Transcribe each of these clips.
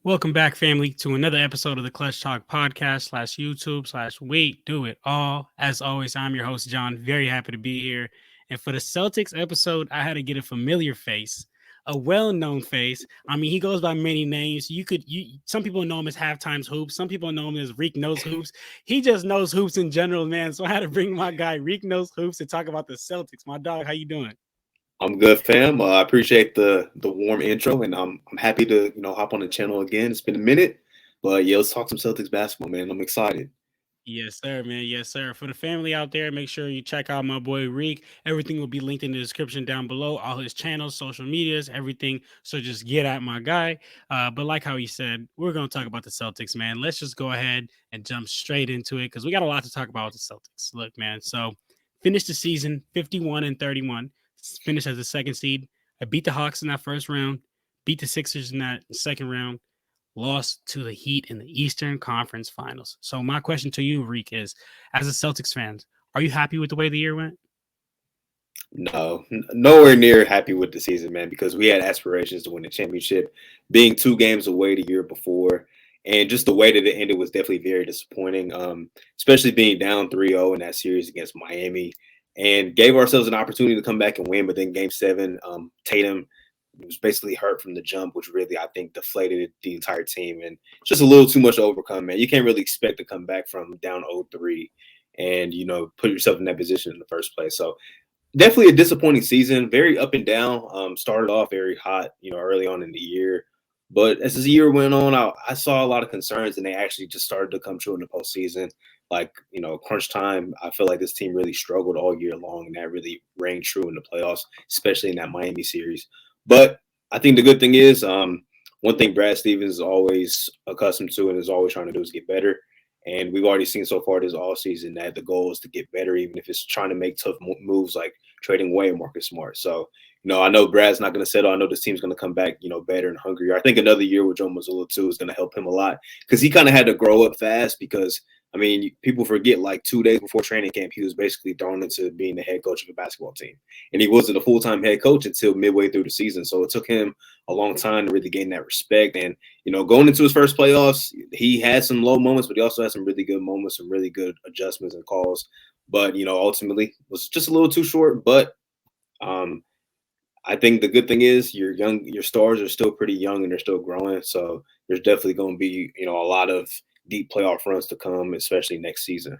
Welcome back, family, to another episode of the Clutch Talk podcast slash YouTube slash We Do It All. As always, I'm your host, John. Very happy to be here. And for the Celtics episode, I had to get a familiar face, a well-known face. I mean, he goes by many names. Some people know him as Halftime's Hoops. Some people know him as Reek Knows Hoops. He just knows hoops in general, man. So I had to bring my guy, Reek Knows Hoops, to talk about the Celtics. My dog, how you doing? I'm good, fam. I appreciate the warm intro, and I'm happy to hop on the channel again. It's been a minute, but yeah, let's talk some Celtics basketball, man. I'm excited. Yes, sir, man. Yes, sir. For the family out there, make sure you check out my boy Reek. Everything will be linked in the description down below. All his channels, social medias, everything. So just get at my guy. But like how he said, we're going to talk about the Celtics, man. Let's just go ahead and jump straight into it because we got a lot to talk about with the Celtics. Look, man. So finished the season 51-31. Finished as the second seed. I beat the Hawks in that first round. Beat the Sixers in that second round. Lost to the Heat in the Eastern Conference Finals. So my question to you, Reek, is as a Celtics fan, are you happy with the way the year went? No, nowhere near happy with the season, man, because we had aspirations to win the championship, being 2 games away the year before. And just the way that it ended was definitely very disappointing, especially being down 3-0 in that series against Miami, and gave ourselves an opportunity to come back and win. But then Game 7, Tatum was basically hurt from the jump, which really, I think, deflated the entire team. And just a little too much to overcome, man. You can't really expect to come back from down 0-3 and, put yourself in that position in the first place. So definitely a disappointing season, very up and down. Started off very hot, early on in the year. But as the year went on, I saw a lot of concerns, and they actually just started to come true in the postseason. Like, crunch time, I feel like this team really struggled all year long, and that really rang true in the playoffs, especially in that Miami series. But I think the good thing is, one thing Brad Stevens is always accustomed to and is always trying to do is get better. And we've already seen so far this offseason that the goal is to get better, even if it's trying to make tough moves like trading away Marcus Smart. So, I know Brad's not going to settle. I know this team's going to come back, better and hungrier. I think another year with Joe Mazzulla, too, is going to help him a lot because he kind of had to grow up fast because, I mean, people forget like 2 days before training camp, he was basically thrown into being the head coach of a basketball team. And he wasn't a full-time head coach until midway through the season. So it took him a long time to really gain that respect. And, going into his first playoffs, he had some low moments, but he also had some really good moments, some really good adjustments and calls. But, ultimately was just a little too short. But I think the good thing is you're young, your stars are still pretty young and they're still growing. So there's definitely going to be, a lot of deep playoff runs to come, especially next season.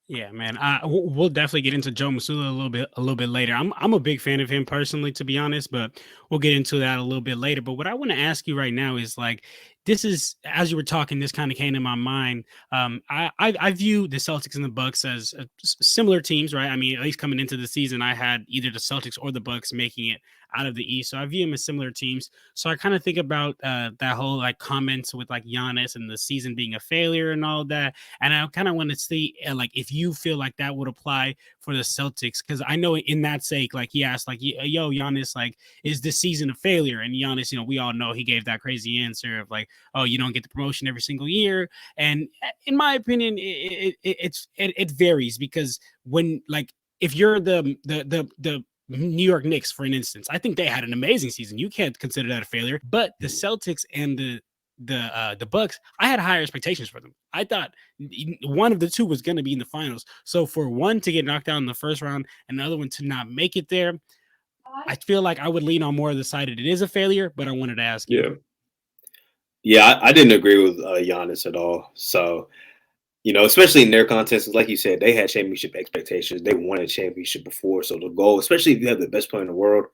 Yeah, man. We'll definitely get into Joe Mazzulla a little bit later. I'm a big fan of him personally, to be honest, but we'll get into that a little bit later. But what I want to ask you right now is like, this is as you were talking, this kind of came to my mind. I view the Celtics and the Bucks as similar teams, right? I mean, at least coming into the season, I had either the Celtics or the Bucks making it out of the East, so I view them as similar teams. So I kind of think about that whole like comments with like Giannis and the season being a failure and all that. And I kind of want to see like if you feel like that would apply for the Celtics, because I know in that sake, like he asked, like, yo, Giannis, like, is this season a failure? And Giannis, we all know he gave that crazy answer of like, oh, you don't get the promotion every single year. And in my opinion, it varies because when like if you're the New York Knicks, for an instance, I think they had an amazing season. You can't consider that a failure. But the Celtics and the Bucks, I had higher expectations for them. I thought one of the two was going to be in the finals. So for one to get knocked out in the first round, and another one to not make it there, I feel like I would lean on more of the side that it is a failure. But I wanted to ask you. Yeah, I didn't agree with Giannis at all. So, especially in their contests, like you said, they had championship expectations. They won a championship before. So the goal, especially if you have the best player in the world,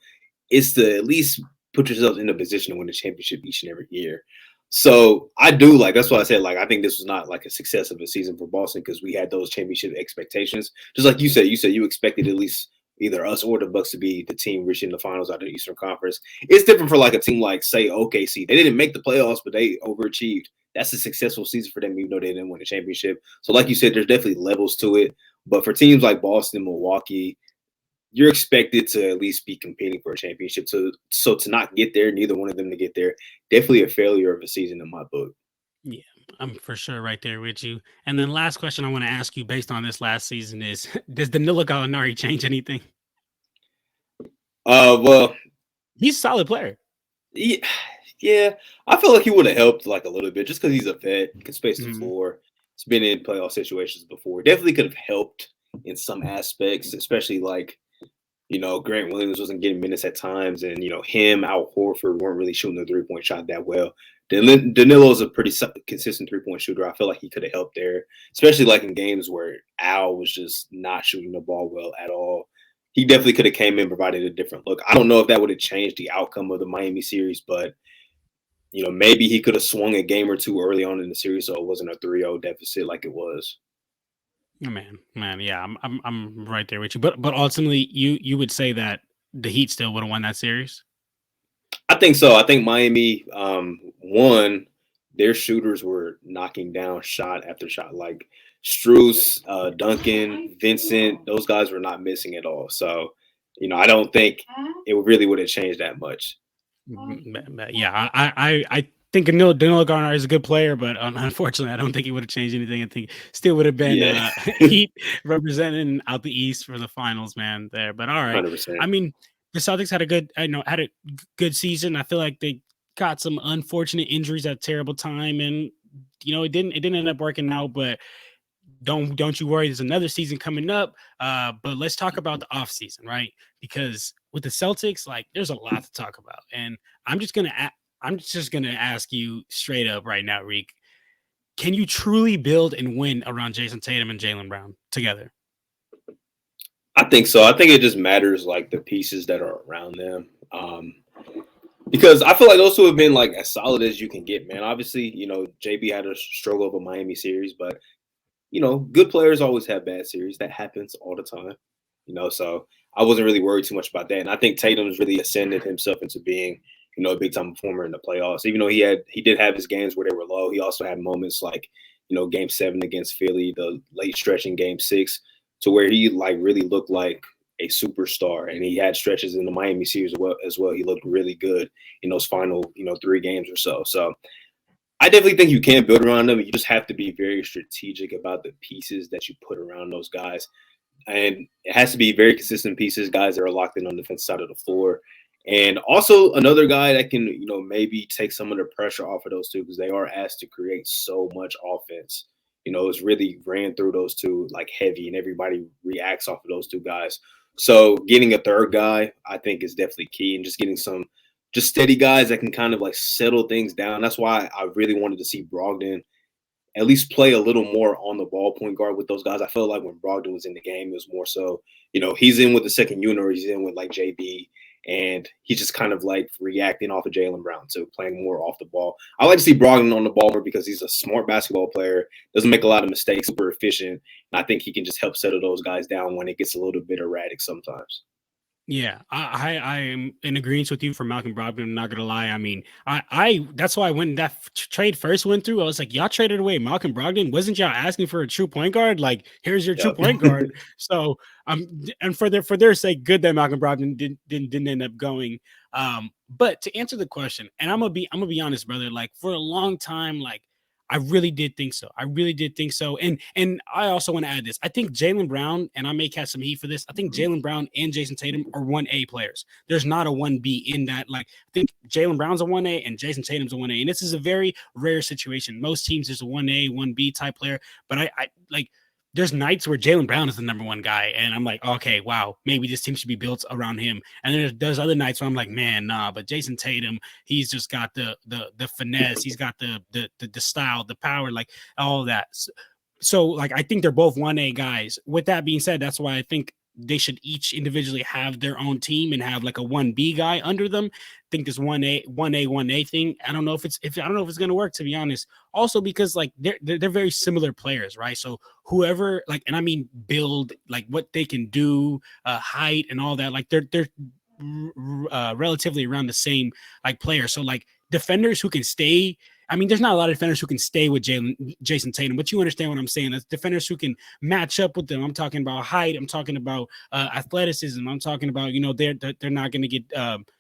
is to at least put yourself in a position to win the championship each and every year. So I do that's why I said, I think this was not like a success of a season for Boston because we had those championship expectations. Just like you said you expected at least either us or the Bucks to be the team reaching the finals out of the Eastern Conference. It's different for like a team like, say, OKC. They didn't make the playoffs, but they overachieved. That's a successful season for them, even though they didn't win a championship. So like you said, there's definitely levels to it. But for teams like Boston, Milwaukee, you're expected to at least be competing for a championship. So to not get there, neither one of them to get there, definitely a failure of a season in my book. Yeah, I'm for sure right there with you. And then last question I want to ask you based on this last season is, does Danilo Gallinari change anything? Well, He's a solid player. yeah, Yeah, I feel like he would have helped like a little bit just because he's a vet, he can space the Mhm. floor. He's been in playoff situations before. Definitely could have helped in some aspects, especially like Grant Williams wasn't getting minutes at times, and him, Al Horford weren't really shooting the 3-point shot that well. Danilo's a pretty consistent 3-point shooter. I feel like he could have helped there, especially like in games where Al was just not shooting the ball well at all. He definitely could have came in, provided a different look. I don't know if that would have changed the outcome of the Miami series, but maybe he could have swung a game or two early on in the series, so it wasn't a 3-0 deficit like it was. Oh, man, yeah, I'm right there with you. But ultimately, you would say that the Heat still would have won that series. I think so. I think Miami won. Their shooters were knocking down shot after shot. Like Strus, Duncan, Vincent, those guys were not missing at all. So, I don't think it really would have changed that much. Yeah, I think Danilo Garnett is a good player, but unfortunately, I don't think he would have changed anything. I think still would have been Yeah, Heat representing out the East for the finals, man. There, but all right. 100%. I mean, the Celtics had a good, had a good season. I feel like they got some unfortunate injuries at a terrible time, and it didn't end up working out, but don't you worry, there's another season coming up. But let's talk about the off season, right? Because with the Celtics, like there's a lot to talk about, and I'm just gonna ask you straight up right now, Reek. Can you truly build and win around Jayson Tatum and Jaylen Brown together? I think so. I think it just matters like the pieces that are around them. Because I feel like those two have been like as solid as you can get, man. Obviously, JB had a struggle of a Miami series, but good players always have bad series. That happens all the time. So I wasn't really worried too much about that. And I think Tatum's really ascended himself into being, a big time performer in the playoffs. Even though he did have his games where they were low, he also had moments like, game 7 against Philly, the late stretch in game 6, to where he like really looked like a superstar. And he had stretches in the Miami series as well. He looked really good in those final, 3 games or so. So I definitely think you can build around them. You just have to be very strategic about the pieces that you put around those guys. And it has to be very consistent pieces, guys that are locked in on the defense side of the floor. And also another guy that can, maybe take some of the pressure off of those two because they are asked to create so much offense. It's really ran through those two like heavy and everybody reacts off of those two guys. So getting a third guy, I think is definitely key and just getting some just steady guys that can kind of like settle things down. That's why I really wanted to see Brogdon at least play a little more on the ball point guard with those guys. I felt like when Brogdon was in the game, it was more so, he's in with the second unit or he's in with like JB, and he's just kind of like reacting off of Jaylen Brown, so playing more off the ball. I like to see Brogdon on the ball more because he's a smart basketball player, doesn't make a lot of mistakes, super efficient, and I think he can just help settle those guys down when it gets a little bit erratic sometimes. Yeah, I am in agreement with you for Malcolm Brogdon. I'm not gonna lie. I mean, I that's why when that trade first went through, I was like, y'all traded away Malcolm Brogdon. Wasn't y'all asking for a true point guard? Like, here's your true Yep. point guard. So, and for their sake, good that Malcolm Brogdon didn't end up going. But to answer the question, and I'm gonna be honest, brother. Like for a long time, like I really did think so. I really did think so. And I also want to add this. I think Jaylen Brown, and I may catch some heat for this. I think Jaylen Brown and Jayson Tatum are 1A players. There's not a 1B in that. Like I think Jaylen Brown's a 1A and Jayson Tatum's a 1A. And this is a very rare situation. Most teams there's a 1A, 1B type player. But I like there's nights where Jaylen Brown is the number one guy, and I'm like, okay, wow, maybe this team should be built around him. And there's other nights where I'm like, man, nah, but Jayson Tatum, he's just got the finesse, he's got the style, the power, like all of that. So like I think they're both 1A guys. With that being said, that's why I think they should each individually have their own team and have like a 1B guy under them. I think this 1A thing. I don't know if it's gonna work, to be honest. Also because like they're very similar players, right? So whoever like, and I mean build, like what they can do, height and all that, like they're relatively around the same like player. So like defenders who can stay. I mean, there's not a lot of defenders who can stay with Jayson Tatum, but you understand what I'm saying. That's defenders who can match up with them. I'm talking about height. I'm talking about athleticism. I'm talking about, they're not going to get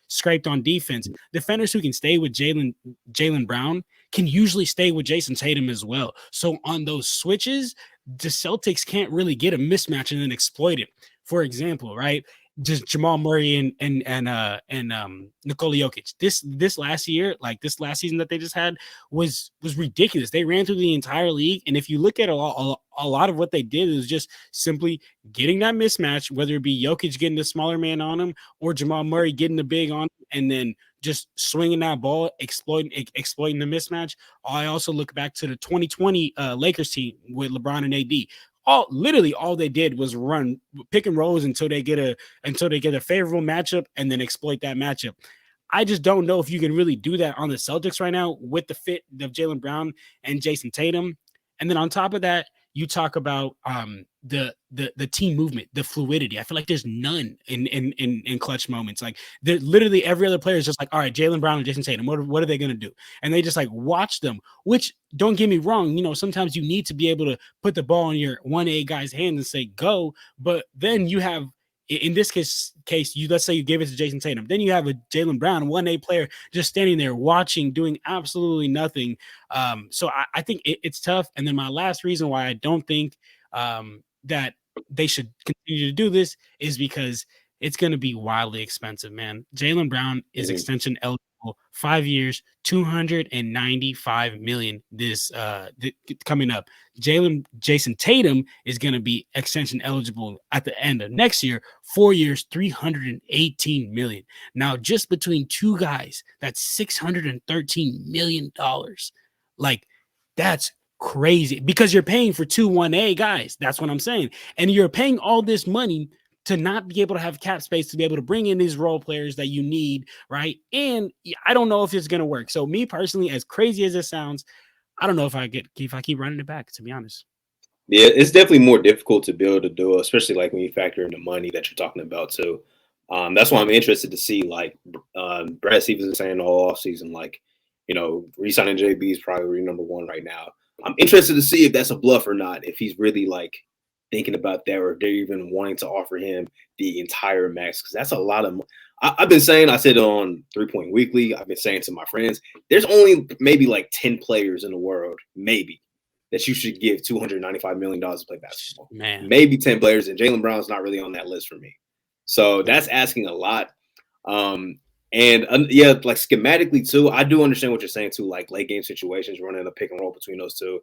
scraped on defense. Defenders who can stay with Jaylen Brown can usually stay with Jayson Tatum as well. So on those switches, the Celtics can't really get a mismatch and then exploit it. For example, right? just Jamal Murray and Nikola Jokic. This last year, like this last season that they just had, was ridiculous. They ran through the entire league, and if you look at a lot of what they did, is just simply getting that mismatch, whether it be Jokic getting the smaller man on him or Jamal Murray getting the big on him, and then just swinging that ball, exploiting the mismatch. I also look back to the 2020 Lakers team with LeBron and AD. Literally all they did was run pick and rolls until they get a favorable matchup and then exploit that matchup. I just don't know if you can really do that on the Celtics right now with the fit of Jaylen Brown and Jayson Tatum. And then on top of that, you talk about the team movement, the fluidity. I feel like there's none in clutch moments. Like literally every other player is just like, all right, Jaylen Brown and Jayson Tatum, what are they gonna do? And they just like watch them. Which, don't get me wrong, sometimes you need to be able to put the ball in your 1A guy's hand and say go. But then you have, in this case, let's say you give it to Jayson Tatum. Then you have a Jaylen Brown, 1A player, just standing there watching, doing absolutely nothing. So I think it's tough. And then my last reason why I don't think that they should continue to do this is because it's going to be wildly expensive, man. Jaylen Brown is extension eligible, 5 years, $295 million this coming up. Jayson Tatum is going to be extension eligible at the end of next year, 4 years, $318 million. Now, just between two guys, that's $613 million. Like, that's crazy, because you're paying for 2 1A guys. That's what I'm saying. And you're paying all this money to not be able to have cap space to be able to bring in these role players that you need, right? And I don't know if it's going to work. So me personally, as crazy as it sounds, I don't know if I keep running it back, to be honest. Yeah, it's definitely more difficult to build a duo, especially like when you factor in the money that you're talking about too. That's why I'm interested to see, like Brad Stevens is saying all offseason, like, re-signing JB is probably number one right now. I'm interested to see if that's a bluff or not, if he's really like thinking about that, or if they're even wanting to offer him the entire max, because that's a lot of. I've been saying, I said on 3 Point Weekly, I've been saying to my friends, there's only maybe like 10 players in the world, maybe, that you should give $295 million to play basketball. Man, maybe 10 players, and Jaylen Brown's not really on that list for me. So that's asking a lot. Yeah, like schematically too, I do understand what you're saying too, like late game situations, running a pick and roll between those two.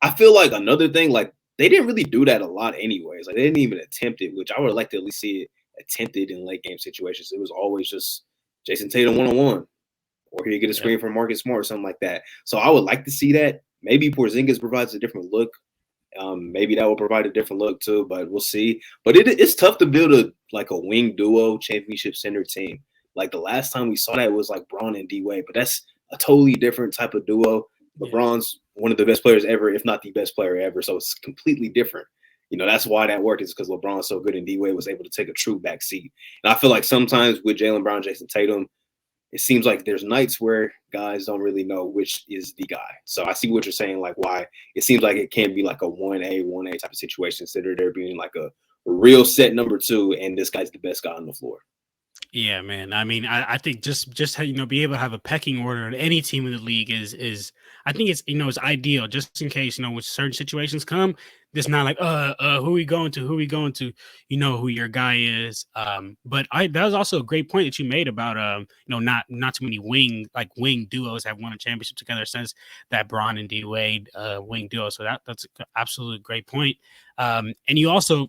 I feel like another thing, like they didn't really do that a lot anyways. Like they didn't even attempt it, which I would like to at least see it attempted in late game situations. It was always just Jayson Tatum 1-on-1, or you get a screen from Marcus Smart or something like that. So I would like to see that. Maybe Porziņģis provides a different look. Maybe that will provide a different look too, but we'll see. But it's tough to build a wing duo championship center team. Like the last time we saw that was like Braun and D Wade, but that's a totally different type of duo. LeBron's one of the best players ever, if not the best player ever. So it's completely different. That's why that worked, is because LeBron's so good and D Wade was able to take a true back seat. And I feel like sometimes with Jaylen Brown, Jayson Tatum, it seems like there's nights where guys don't really know which is the guy. So I see what you're saying, like why it seems like it can be like a 1A type of situation instead of there being like a real set number two and this guy's the best guy on the floor. Yeah, man. I mean, I think just be able to have a pecking order on any team in the league is I think it's it's ideal, just in case when certain situations come. It's not like who we going to, you know who your guy is. But that was also a great point that you made about not too many wing duos have won a championship together since that Braun and D Wade wing duo. So that's an absolute great point. And you also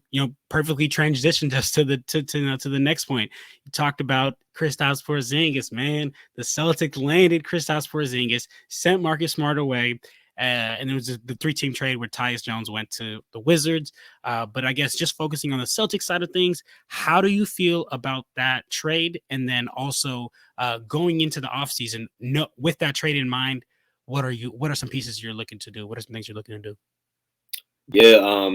perfectly transitioned us to the next point. You talked about Kristaps Porziņģis, man. The Celtics landed Kristaps Porziņģis, sent Marcus Smart away. And there was the 3-team trade where Tyus Jones went to the Wizards. But I guess just focusing on the Celtics side of things, how do you feel about that trade? And then also going into the offseason, with that trade in mind, what are some pieces you're looking to do? What are some things you're looking to do? Yeah,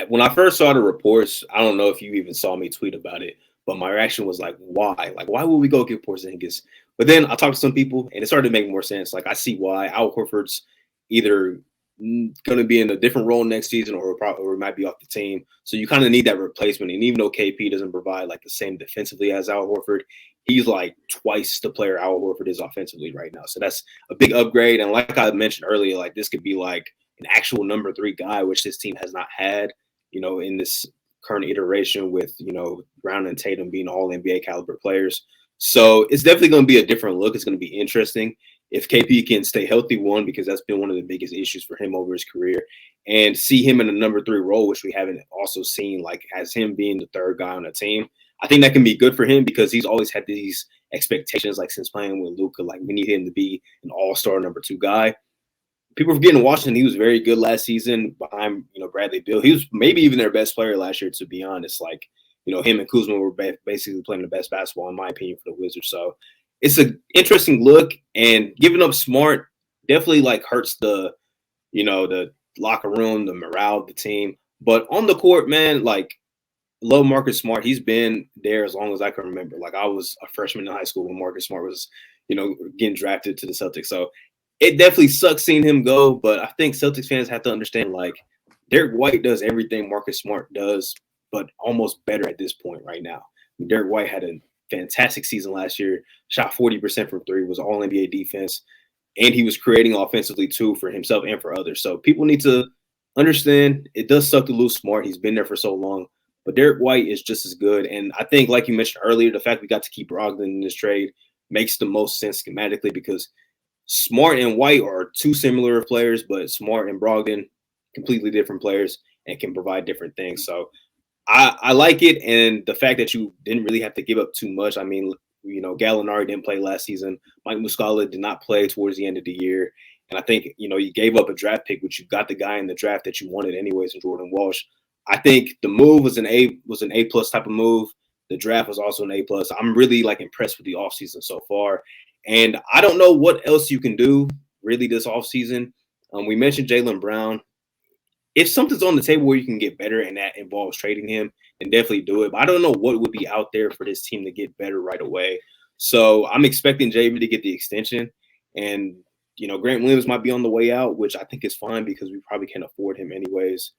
when I first saw the reports, I don't know if you even saw me tweet about it, but my reaction was like, why? Like, why would we go get Porziņģis? But then I talked to some people, and it started to make more sense. Like, I see why. Al Horford's either going to be in a different role next season, or might be off the team. So you kind of need that replacement. And even though KP doesn't provide like the same defensively as Al Horford, he's like twice the player Al Horford is offensively right now. So that's a big upgrade. And like I mentioned earlier, like this could be like an actual number 3 guy, which this team has not had, in this current iteration with, Brown and Tatum being all NBA caliber players. So it's definitely going to be a different look. It's going to be interesting if KP can stay healthy, one, because that's been one of the biggest issues for him over his career, and see him in a number 3 role, which we haven't also seen, like as him being the third guy on the team. I think that can be good for him because he's always had these expectations, like since playing with Luka, like we need him to be an all-star number 2 guy. People forget in Washington, he was very good last season behind, Bradley Beal. He was maybe even their best player last year, to be honest. Like, him and Kuzma were basically playing the best basketball, in my opinion, for the Wizards. So it's an interesting look, and giving up Smart definitely like hurts the locker room, the morale of the team. But on the court, man, like, love Marcus Smart. He's been there as long as I can remember. Like, I was a freshman in high school when Marcus Smart was, getting drafted to the Celtics. So it definitely sucks seeing him go, but I think Celtics fans have to understand, like, Derek White does everything Marcus Smart does, but almost better at this point right now. Derek White had a fantastic season last year, shot 40% from 3, was all NBA defense, and he was creating offensively too for himself and for others. So people need to understand it does suck to lose Smart. He's been there for so long, but Derek White is just as good. And I think, like you mentioned earlier, the fact we got to keep Brogdon in this trade makes the most sense schematically because Smart and White are 2 similar players, but Smart and Brogdon, completely different players and can provide different things. So I like it. And the fact that you didn't really have to give up too much. I mean, Gallinari didn't play last season. Mike Muscala did not play towards the end of the year. And I think, you gave up a draft pick, but you got the guy in the draft that you wanted anyways in Jordan Walsh. I think the move was an A plus type of move. The draft was also an A plus. I'm really impressed with the offseason so far. And I don't know what else you can do really this offseason. We mentioned Jaylen Brown. If something's on the table where you can get better and that involves trading him, then definitely do it. But I don't know what would be out there for this team to get better right away. So I'm expecting JB to get the extension. And, Grant Williams might be on the way out, which I think is fine because we probably can't afford him anyways.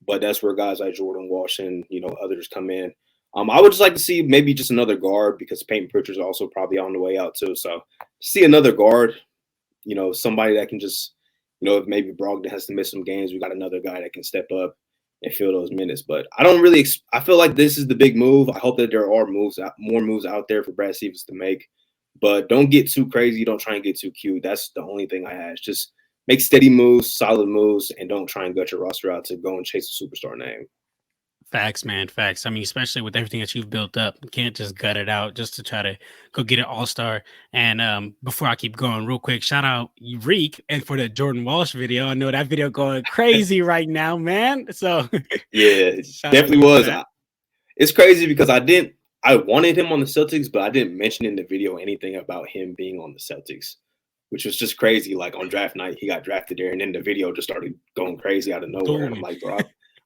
But that's where guys like Jordan Walsh and, others come in. I would just like to see maybe just another guard because Peyton Pritchard's also probably on the way out too. So see another guard, somebody that can just, if maybe Brogdon has to miss some games, we got another guy that can step up and fill those minutes. But I don't really I feel like this is the big move. I hope that there are more moves out there for Brad Stevens to make. But don't get too crazy. Don't try and get too cute. That's the only thing I ask. Just make steady moves, solid moves, and don't try and gut your roster out to go and chase a superstar name. Facts, man. Facts. I mean, especially with everything that you've built up, you can't just gut it out just to try to go get an all-star. And before I keep going, real quick, shout out Reek and for the Jordan Walsh video. I know that video going crazy right now, man. So yeah, it definitely was. It's crazy because I wanted him on the Celtics, but I didn't mention in the video anything about him being on the Celtics, which was just crazy. Like on draft night, he got drafted there, and then the video just started going crazy out of nowhere. And I'm like, bro,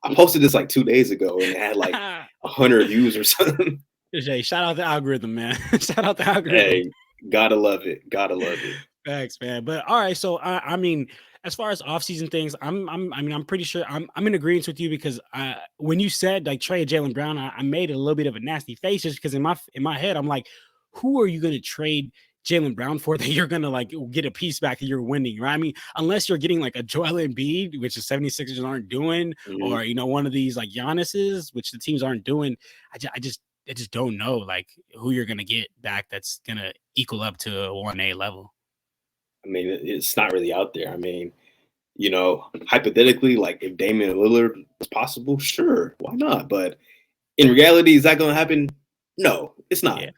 I posted this 2 days ago and it had 100 views or something. Jay, shout out the algorithm, man. Shout out the algorithm. Hey, gotta love it. Gotta love it. Thanks, man. But all right, so I mean, as far as offseason things, I'm pretty sure I'm in agreement with you because when you said trade Jaylen Brown, I made a little bit of a nasty face just because in my head I'm like, who are you going to trade Jaylen Brown for that you're gonna get a piece back that you're winning, right? I mean, unless you're getting a Joel Embiid, which the 76ers aren't doing, or one of these Giannis's, which the teams aren't doing. I just don't know who you're gonna get back that's gonna equal up to a 1A level. I mean, it's not really out there. I mean, hypothetically, if Damian Lillard is possible, sure, why not? But in reality, is that gonna happen? No, it's not. Yeah.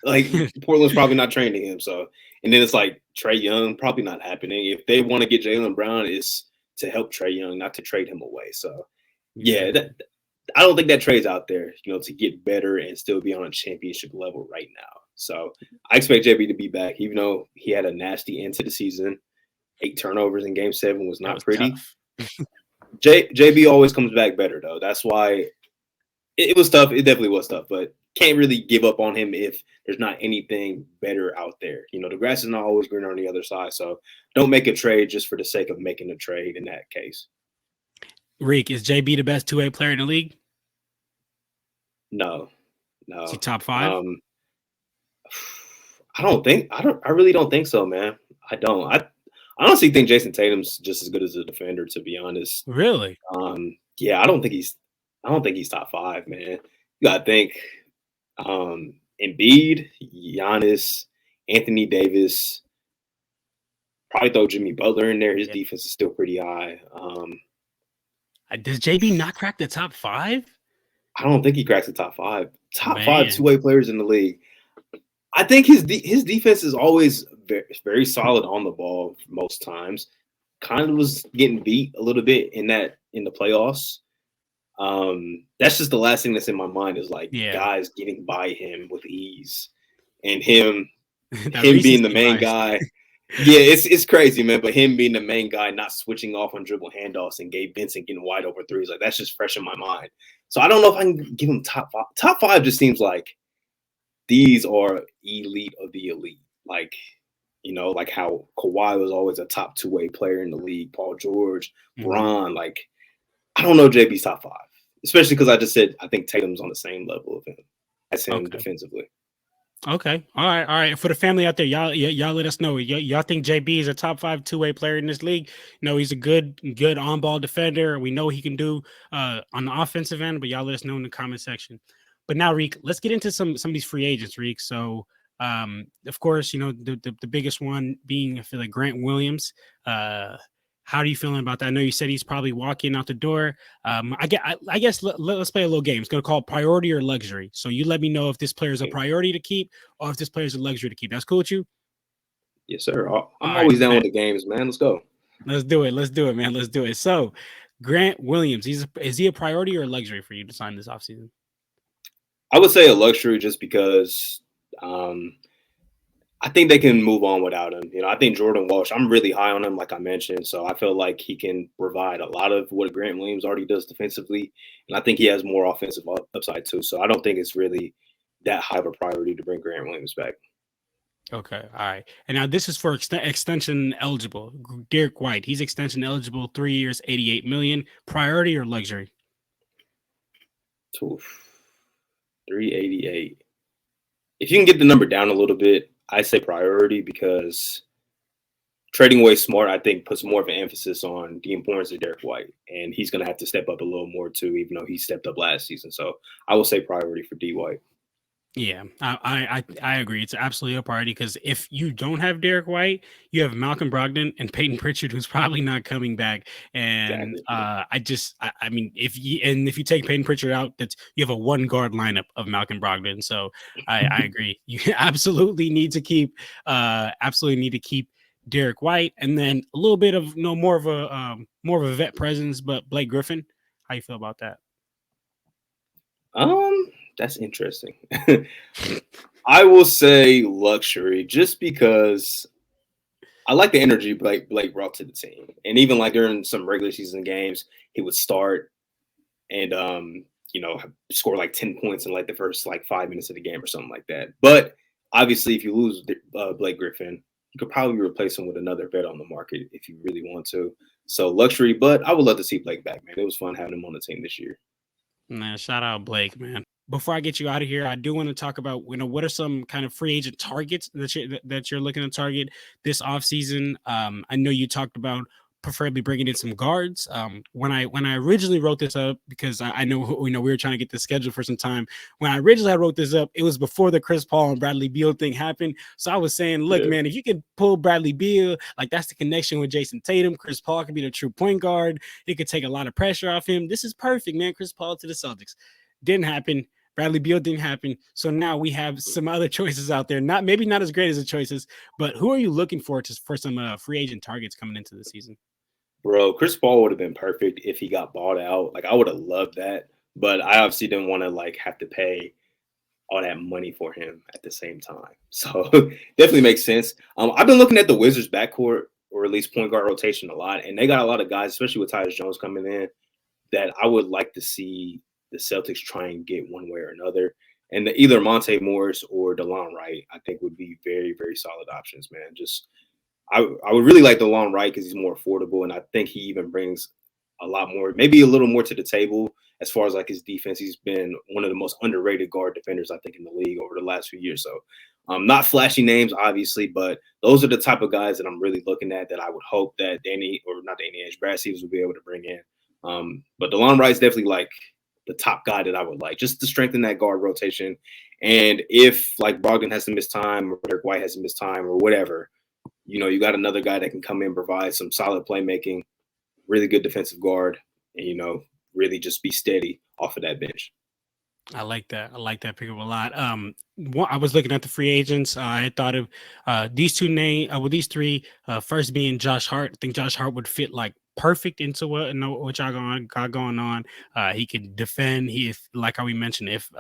Portland's probably not trading him. So, and then it's Trae Young, probably not happening. If they want to get Jaylen Brown, it's to help Trae Young, not to trade him away. So, yeah, I don't think that trade's out there, to get better and still be on a championship level right now. So, I expect JB to be back, even though he had a nasty end to the season. 8 turnovers in Game 7 was not pretty. JB always comes back better, though. That's why it was tough. It definitely was tough, but can't really give up on him if there's not anything better out there. The grass is not always greener on the other side. So don't make a trade just for the sake of making a trade in that case. Reek, is JB the best 2A player in the league? No. Is he top 5? I really don't think so, man. I don't. I honestly think Jayson Tatum's just as good as a defender, to be honest. Really? Yeah, I don't think he's I don't think he's top 5, man. You gotta think Embiid, Giannis, Anthony Davis, probably throw Jimmy Butler in there. His Yeah. defense is still pretty high. Does JB not crack the top 5? I don't think he cracks the top 5. Top 5 Man. two-way players in the league. I think his defense is always very, very solid on the ball most times. Kind of was getting beat a little bit in the playoffs. That's just the last thing that's in my mind is like guys getting by him with ease, and him being the main guy. Yeah, it's crazy, man. But him being the main guy, not switching off on dribble handoffs, and Gabe Vincent getting wide over threes, like that's just fresh in my mind. So I don't know if I can give him top 5. Top 5 just seems like these are elite of the elite. Like, you know, like how Kawhi was always a top two-way player in the league. Paul George, Bron, like I don't know JB's top 5, especially because I just said I think Tatum's on the same level of him as him defensively. Okay. All right. For the family out there, y'all let us know. Y'all think JB is a top 5 two-way player in this league? No, he's a good on-ball defender. We know he can do on the offensive end, but y'all let us know in the comment section. But now, Reek, let's get into some of these free agents, Reek. So, of course, you know, the biggest one being, I feel like, Grant Williams. How are you feeling about that? I know you said he's probably walking out the door. I guess let's play a little game. It's going to call priority or luxury. So you let me know if this player is a priority to keep or if this player is a luxury to keep. That's cool with you? Yes, sir. I'm always down with the games, man. Let's go. Let's do it, man. Let's do it. So Grant Williams, is he a priority or a luxury for you to sign this offseason? I would say a luxury just because I think they can move on without him. You know, I think Jordan Walsh, I'm really high on him, like I mentioned. So I feel like he can provide a lot of what Grant Williams already does defensively. And I think he has more offensive upside too. So I don't think it's really that high of a priority to bring Grant Williams back. Okay. All right. And now this is for extension eligible. Derek White, he's extension eligible, 3 years, $88 million. Priority or luxury? Oof. 388. If you can get the number down a little bit, I say priority because trading away Smart, I think, puts more of an emphasis on the importance of Derek White, and he's going to have to step up a little more too, even though he stepped up last season. So I will say priority for D White. Yeah, I agree. It's absolutely a priority because if you don't have Derek White, you have Malcolm Brogdon and Peyton Pritchard, who's probably not coming back. And exactly. I mean, if you take Peyton Pritchard out, you have a 1 guard lineup of Malcolm Brogdon. So I agree. You absolutely need to keep Derek White, and then a little bit of more of a vet presence. But Blake Griffin, how you feel about that? That's interesting. I will say luxury just because I like the energy Blake brought to the team. And even like during some regular season games, he would start and score like 10 points in like the first like 5 minutes of the game or something like that. But obviously if you lose Blake Griffin, you could probably replace him with another vet on the market if you really want to. So luxury, but I would love to see Blake back, man. It was fun having him on the team this year. Man, shout out Blake, man. Before I get you out of here, I do want to talk about, what are some kind of free agent targets that you're looking to target this offseason? I know you talked about preferably bringing in some guards. When I originally wrote this up, because I know we were trying to get the schedule for some time. When I originally wrote this up, it was before the Chris Paul and Bradley Beal thing happened. So I was saying, look, man, if you could pull Bradley Beal, like that's the connection with Jayson Tatum. Chris Paul could be the true point guard. He could take a lot of pressure off him. This is perfect, man. Chris Paul to the Celtics. Didn't happen. Bradley Beal didn't happen. So now we have some other choices out there. Maybe not as great as the choices, but who are you looking for some free agent targets coming into the season? Bro, Chris Paul would have been perfect if he got bought out. Like I would have loved that, but I obviously didn't want to like have to pay all that money for him at the same time. So definitely makes sense. I've been looking at the Wizards backcourt or at least point guard rotation a lot, and they got a lot of guys, especially with Tyus Jones coming in, that I would like to see the Celtics try and get one way or another. And either Monte Morris or DeLon Wright, I think would be very, very solid options, man. I would really like DeLon Wright because he's more affordable, and I think he even brings a lot more, maybe a little more to the table as far as like his defense. He's been one of the most underrated guard defenders, I think, in the league over the last few years. So not flashy names, obviously, but those are the type of guys that I'm really looking at that I would hope that Brad Stevens will be able to bring in. But DeLon Wright's definitely like the top guy that I would like, just to strengthen that guard rotation. And if like Brogdon has to miss time or Derek White has to miss time or whatever, you got another guy that can come in, provide some solid playmaking, really good defensive guard, and really just be steady off of that bench. I like that. I like that pickup a lot. I was looking at the free agents. I had thought of these these three. First being Josh Hart. I think Josh Hart would fit like perfect into what y'all got going on. He could defend. If like how we mentioned, if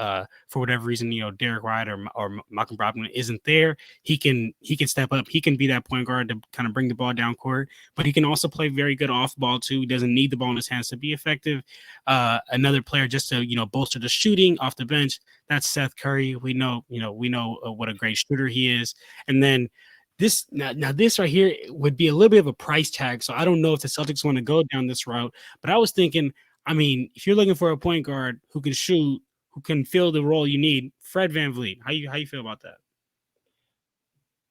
for whatever reason Derek White or Malcolm Brogdon isn't there, he can step up. He can be that point guard to kind of bring the ball down court. But he can also play very good off ball too. He doesn't need the ball in his hands to be effective. Another player just to bolster the shooting off the bench. That's Seth Curry. We know what a great shooter he is. And then this right here would be a little bit of a price tag. So I don't know if the Celtics want to go down this route, but I was thinking, I mean, if you're looking for a point guard who can shoot, who can fill the role you need, Fred VanVleet. How you feel about that?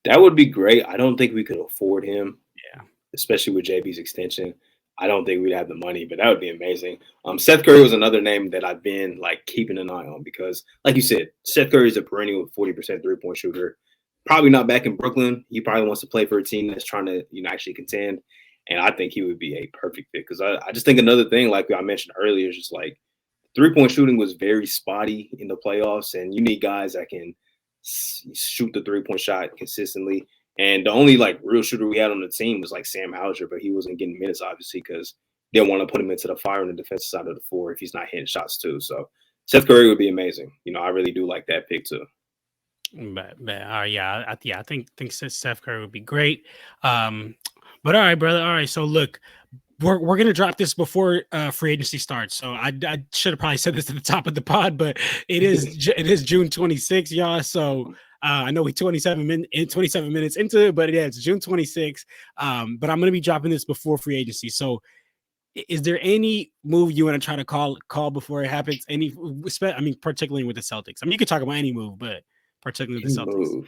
That would be great. I don't think we could afford him. Yeah. Especially with JB's extension. I don't think we'd have the money, but that would be amazing. Seth Curry was another name that I've been like keeping an eye on because, like you said, Seth Curry is a perennial 40% three-point shooter. Probably not back in Brooklyn. He probably wants to play for a team that's trying to, actually contend. And I think he would be a perfect fit because I just think another thing, like I mentioned earlier, is just like three-point shooting was very spotty in the playoffs, and you need guys that can shoot the three-point shot consistently. And the only like real shooter we had on the team was like Sam Hauser, but he wasn't getting minutes obviously because they want to put him into the fire on the defensive side of the floor if he's not hitting shots too. So Seth Curry would be amazing. I really do like that pick too. But I think Steph Curry would be great. But all right, brother. All right, so look, we're gonna drop this before free agency starts. So I should have probably said this at the top of the pod, but it is June 26th, y'all. So I know we 27 minutes into it, but it's June 26th. But I'm gonna be dropping this before free agency. So is there any move you want to try to call before it happens? Particularly with the Celtics. I mean, you could talk about any move, but particularly with the Celtics.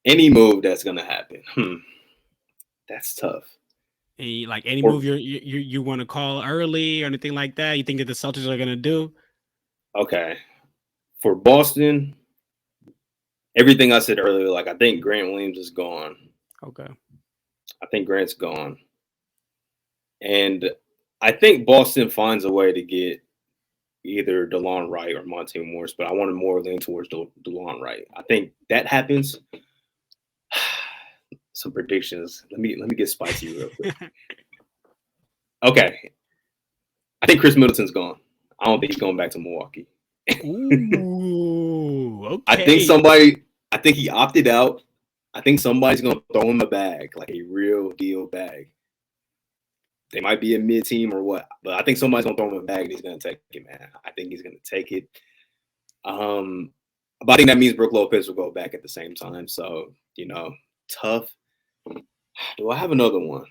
Any move that's gonna happen. That's tough. Any move you want to call early or anything like that? You think that the Celtics are gonna do? Okay. For Boston, everything I said earlier, like I think Grant Williams is gone. Okay. I think Grant's gone. And I think Boston finds a way to get either DeLon Wright or Monte Morris, but I want to more lean towards DeLon Wright. I think that happens. Some predictions. Let me get spicy real quick. Okay. I think Chris Middleton's gone. I don't think he's going back to Milwaukee. Ooh, okay. I think he opted out. I think somebody's going to throw him a bag, like a real deal bag. They might be a mid-team or what, but I think somebody's going to throw him a bag and he's going to take it, man. I think he's going to take it. But I think that means Brook Lopez will go back at the same time. So, tough. Do I have another one?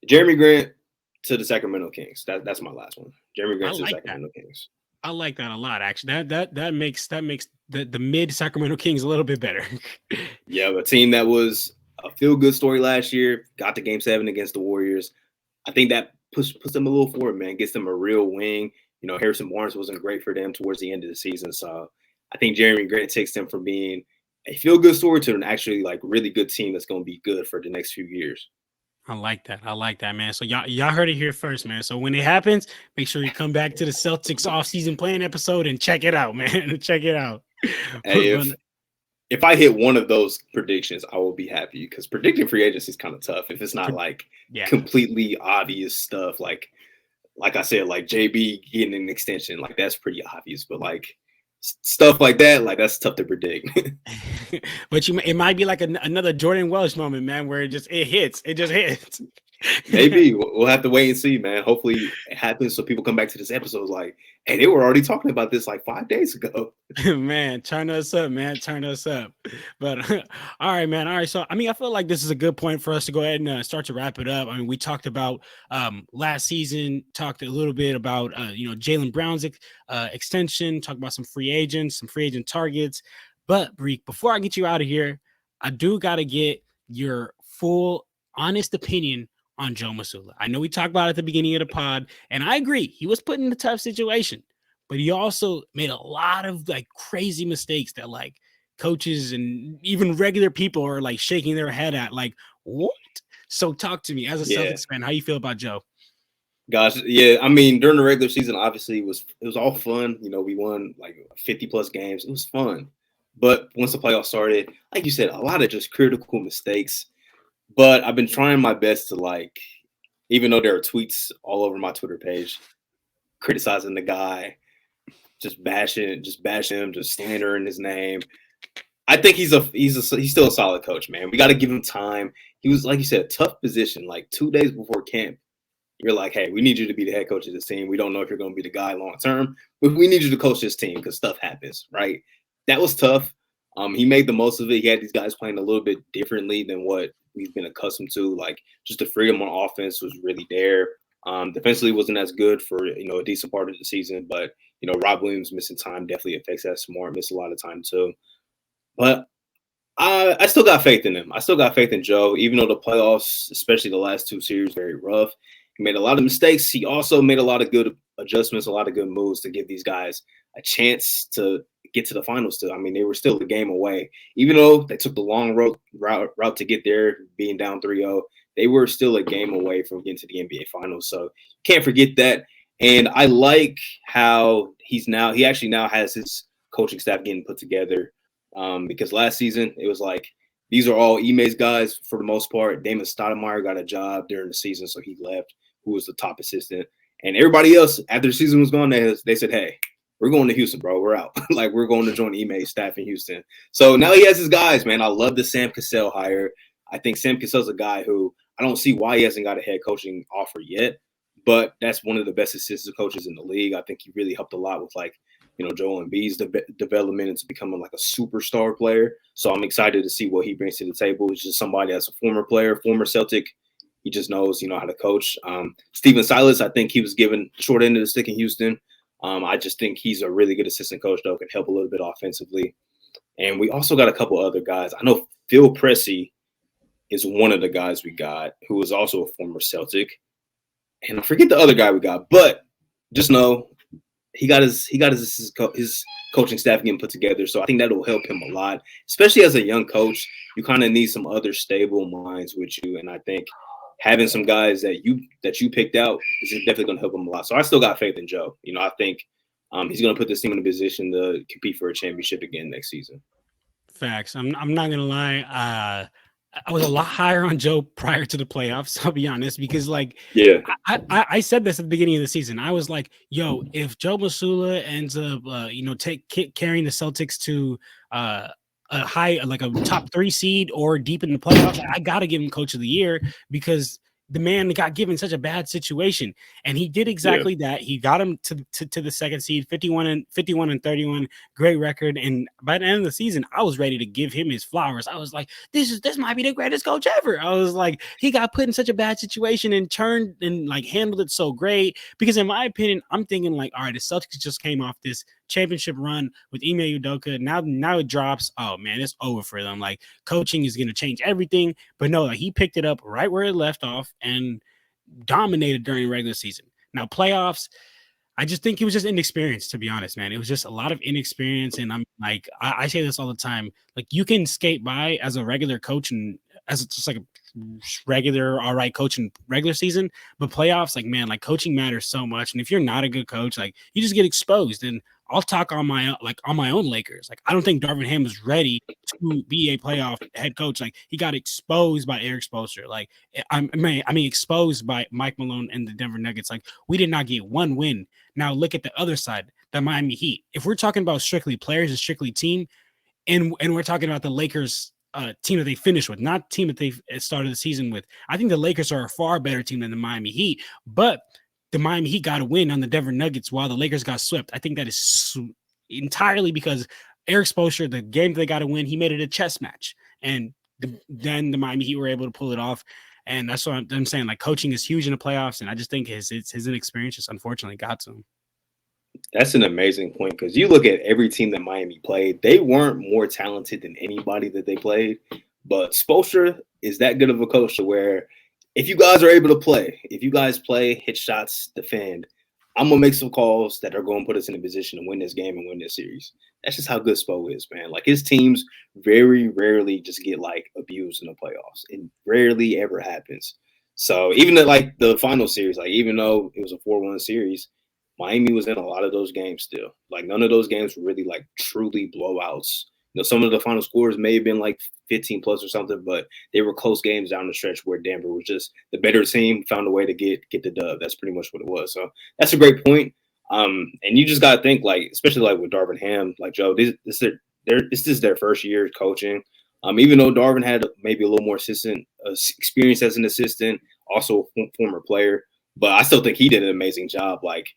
Jeremy Grant to the Sacramento Kings. That's my last one. Jeremy Grant to the Sacramento Kings. I like that a lot, actually. That makes the mid Sacramento Kings a little bit better. Yeah, a team that was a feel-good story last year, got to Game 7 against the Warriors. I think that puts them a little forward, man. Gets them a real wing. Harrison Barnes wasn't great for them towards the end of the season. So I think Jeremy Grant takes them from being a feel-good story to an actually like really good team that's going to be good for the next few years. I like that, man. So y'all heard it here first, man. So when it happens, make sure you come back to the Celtics off-season plan episode and check it out, man. Check it out. Hey, if I hit one of those predictions, I will be happy because predicting free agency is kind of tough if it's not like completely obvious stuff. Like I said, like JB getting an extension, like that's pretty obvious. But like stuff like that, like that's tough to predict. But it might be like another Jordan Welsh moment, man, where it just hits. Maybe we'll have to wait and see, man. Hopefully it happens so people come back to this episode like, hey, they were already talking about this like 5 days ago. Man, turn us up, man. Turn us up. But all right, man. All right. So, I mean, I feel like this is a good point for us to go ahead and start to wrap it up. I mean, we talked about last season, talked a little bit about, Jaylen Brown's extension, talked about some free agent targets. But, Breek, before I get you out of here, I do got to get your full, honest opinion on Joe Mazzulla. I know we talked about it at the beginning of the pod, and I agree. He was put in a tough situation, but he also made a lot of like crazy mistakes that like coaches and even regular people are like shaking their head at. Like, what? So talk to me as a Celtics fan. How you feel about Joe? Gosh, yeah. I mean, during the regular season, obviously it was all fun. You know, we won like 50 plus games. It was fun. But once the playoffs started, like you said, a lot of just critical mistakes. But I've been trying my best to like, even though there are tweets all over my Twitter page criticizing the guy, just bashing him, just slandering his name. I think he's still a solid coach, man. We got to give him time. He was, like you said, tough position. Like 2 days before camp, you're like, hey, we need you to be the head coach of this team. We don't know if you're going to be the guy long term, but we need you to coach this team because stuff happens, right? That was tough. He made the most of it. He had these guys playing a little bit differently than what we've been accustomed to. Like just the freedom on offense was really there. Defensively wasn't as good for a decent part of the season, but Rob Williams missing time definitely affects that. Smart missed a lot of time too. But I still got faith in him. I still got faith in Joe, even though the playoffs, especially the last two series, very rough. He made a lot of mistakes. He also made a lot of good adjustments, a lot of good moves to give these guys a chance to get to the finals still. I mean, they were still a game away. Even though they took the long route to get there, being down 3-0, they were still a game away from getting to the NBA Finals. So can't forget that. And I like how he actually now has his coaching staff getting put together. Because last season it was like these are all Ime's guys for the most part. Damon Stoudemire got a job during the season, so he left, who was the top assistant. And everybody else, after the season was gone, they said, hey, we're going to Houston, bro. We're out. Like, we're going to join Ime's staff in Houston. So now he has his guys, man. I love the Sam Cassell hire. I think Sam Cassell's a guy who I don't see why he hasn't got a head coaching offer yet, but that's one of the best assistant coaches in the league. I think he really helped a lot with Joel Embiid's development into becoming like a superstar player. So I'm excited to see what he brings to the table. He's just somebody that's a former player, former Celtic. He just knows, how to coach. Stephen Silas, I think he was given short end of the stick in Houston. I just think he's a really good assistant coach, though, can help a little bit offensively. And we also got a couple other guys. I know Phil Pressey is one of the guys we got, who is also a former Celtic. And I forget the other guy we got, but just know he got his coaching staff getting put together. So I think that will help him a lot, especially as a young coach. You kind of need some other stable minds with you. And I think having some guys that you picked out is definitely going to help him a lot. So I still got faith in Joe. I think he's going to put this team in a position to compete for a championship again next season. Facts. I'm not going to lie. I was a lot higher on Joe prior to the playoffs. I'll be honest, because I said this at the beginning of the season. I was like, yo, if Joe Mazzulla ends up, carrying the Celtics to a top 3 seed or deep in the playoffs, I got to give him coach of the year because the man got given such a bad situation, and he did exactly that. He got him to the second seed, 51 and 31, great record. And by the end of the season, I was ready to give him his flowers. I was like, this might be the greatest coach ever. I was like, he got put in such a bad situation and turned and like handled it so great. Because in my opinion, I'm thinking like, all right, the Celtics just came off this championship run with Ime Udoka. Now it drops. Oh man, it's over for them. Like coaching is going to change everything. But no, he picked it up right where it left off and dominated during regular season. Now playoffs, I just think he was just inexperienced, to be honest, man. It was just a lot of inexperience. And I'm like, I say this all the time. Like you can skate by as a regular coach and as just like a regular, all right, coach in regular season, but playoffs, like, man, like coaching matters so much. And if you're not a good coach, like you just get exposed. And I'll talk on my own Lakers. Like, I don't think Darvin Ham was ready to be a playoff head coach. Like, he got exposed by Eric Spoelstra. Like, I mean, exposed by Mike Malone and the Denver Nuggets. Like, we did not get one win. Now look at the other side, the Miami Heat. If we're talking about strictly players and strictly team, and we're talking about the Lakers team that they finished with, not team that they started the season with, I think the Lakers are a far better team than the Miami Heat. But the Miami Heat got a win on the Denver Nuggets while the Lakers got swept. I think that is entirely because Eric Spoelstra, the game they got to win, he made it a chess match. And then the Miami Heat were able to pull it off. And that's what I'm saying. Like, coaching is huge in the playoffs. And I just think his inexperience just unfortunately got to him. That's an amazing point because you look at every team that Miami played, they weren't more talented than anybody that they played. But Spoelstra is that good of a coach to where if you guys are able to play, if you guys play, hit shots, defend, I'm gonna make some calls that are going to put us in a position to win this game and win this series. That's just how good Spo is, man. Like his teams very rarely just get like abused in the playoffs. It rarely ever happens. So even like the final series, like even though it was a 4-1 series, Miami was in a lot of those games still. Like none of those games were really like truly blowouts. Some of the final scores may have been like 15 plus or something, but they were close games down the stretch where Denver was just the better team, found a way to get the dub. That's pretty much what it was. So that's a great point. And you just got to think, like, especially like with Darvin Ham, like Joe, this is their first year coaching. Even though Darvin had maybe a little more experience as an assistant, also a former player, but I still think he did an amazing job. Like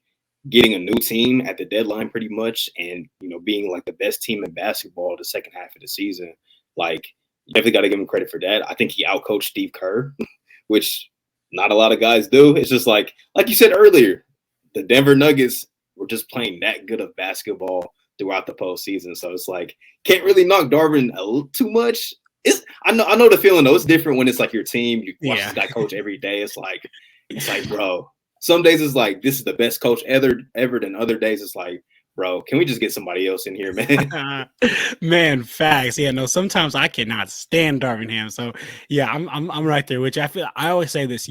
getting a new team at the deadline pretty much and, being like the best team in basketball the second half of the season. Like, you definitely got to give him credit for that. I think he outcoached Steve Kerr, which not a lot of guys do. It's just like you said earlier, the Denver Nuggets were just playing that good of basketball throughout the postseason. So it's like, can't really knock Darvin too much. I know the feeling though. It's different when it's like your team. You watch this guy coach every day. It's like, bro, some days it's like, this is the best coach ever. Then other days it's like, bro, can we just get somebody else in here, man? Man, facts. Yeah, no, sometimes I cannot stand Darvin Ham. So yeah, I'm right there, which I always say this,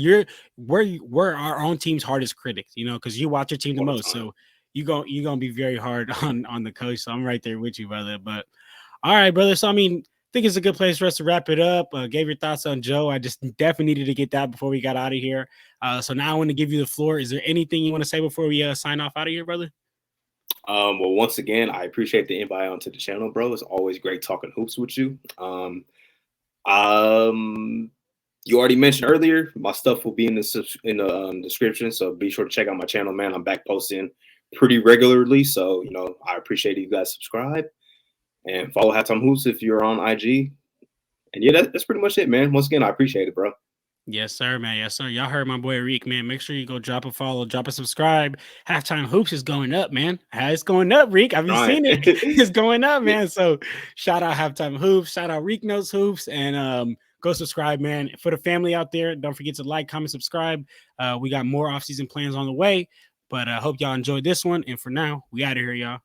we're our own team's hardest critics, because you watch your team the most. So you're gonna be very hard on the coach. So I'm right there with you, brother. But all right, brother. So I think it's a good place for us to wrap it up. Gave your thoughts on Joe. I just definitely needed to get that before we got out of here. So now I want to give you the floor. Is there anything you want to say before we sign off out of here, brother? Well, once again, I appreciate the invite onto the channel, bro. It's always great talking hoops with you. You already mentioned earlier, my stuff will be in the description, so be sure to check out my channel, man. I'm back posting pretty regularly, so I appreciate you guys subscribe and follow Halftime Hoops if you're on IG. And yeah, that's pretty much it, man. Once again, I appreciate it, bro. Yes, sir, man. Yes, sir. Y'all heard my boy Reek, man. Make sure you go drop a follow, drop a subscribe. Halftime Hoops is going up, man. It's going up, Reek. Have you seen it? It's going up, man. So shout out Halftime Hoops. Shout out Reek Knows Hoops. And go subscribe, man. For the family out there, don't forget to like, comment, subscribe. We got more offseason plans on the way. But I hope y'all enjoyed this one. And for now, we out of here, y'all.